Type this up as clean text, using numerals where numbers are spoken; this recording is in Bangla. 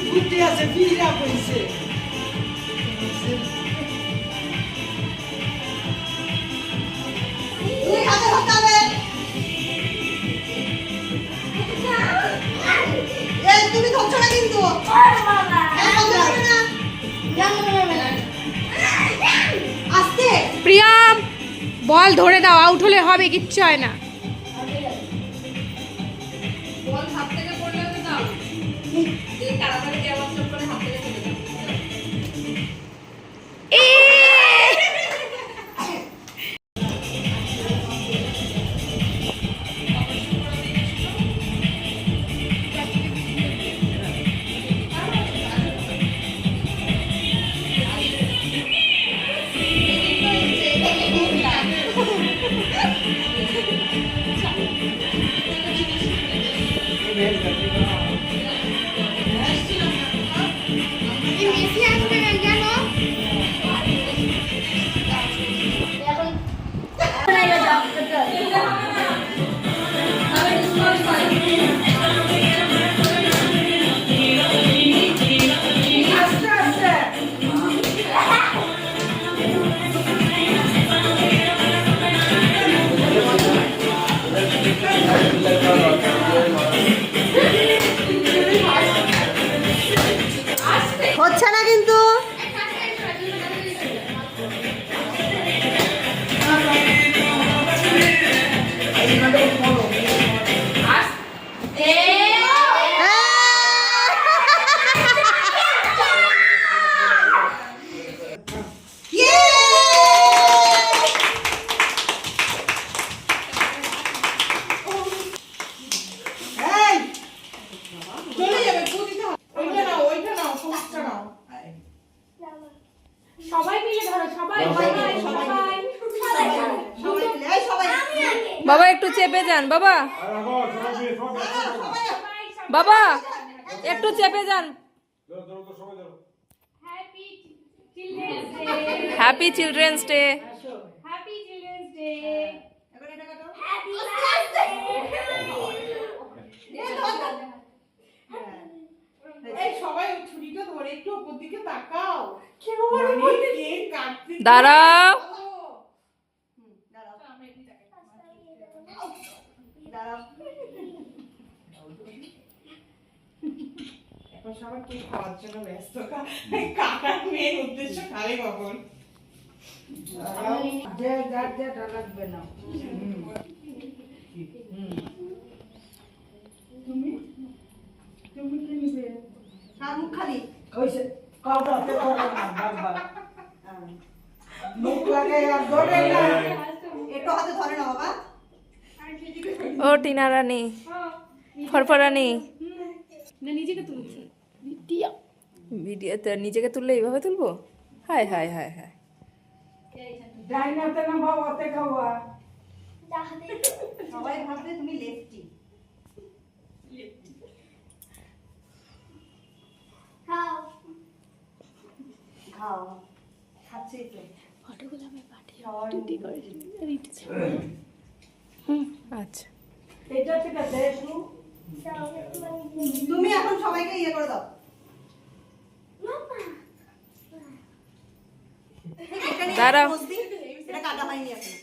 বুদ্ধি আছে ফিরা কইছে তুই হাতে হটাবে এই তুমি ধরছ না কিন্তু আস্তে প্রিয়াম বল ধরে দাও, আউট হলে হবে, কিচ্ছু হয় না। বল হাত থেকে পড়লে তো দাও এই তাড়াতাড়ি কেমন চট করে হাত থেকে ফেলে দাও। হচ্ছে না কিন্তু সবাই মিলে ধরো, সবাই বাবা একটু চেপে যান বাবা, বাবা একটু চেপে যান। Happy children's day. Happy children's day. এই সবাই ছুরিটা ধরে একটু উপর দিকে তাকাও কেক কাটতে দাঁড়াও এখন সবাই কেক খাওয়ার জন্য ব্যস্ত কাকার মেয়ের উদ্দেশ্য খালি কখন যে যার যেটা লাগবে না তুমি তুমি কি নিবে কার মুখ খালি কইছে কাউটা হাতে করে না বারবার মুখ লাগে আর ধরে না একটু হাতে ধরে না বাবা ও টিনা রানী, ফরফরানি না নিজেকে তুলছে ভিডিওতে নিজেকে তুললে এইভাবে তুলবো? হায় হায় হায় হায়। ডাইনাতে না বাবাতে খাওয়া সবাই ভাববে তুমি লেফটি খাও খাও খাচ্ছি তো ফটোগুলো আমি পাঠিয়ে সবাই আচ্ছা এটা ঠিক আছে একটু তুমি এখন সবাইকে ইয়ে করে দাও দাঁড়াও। এটা কাটা হয়নি এখন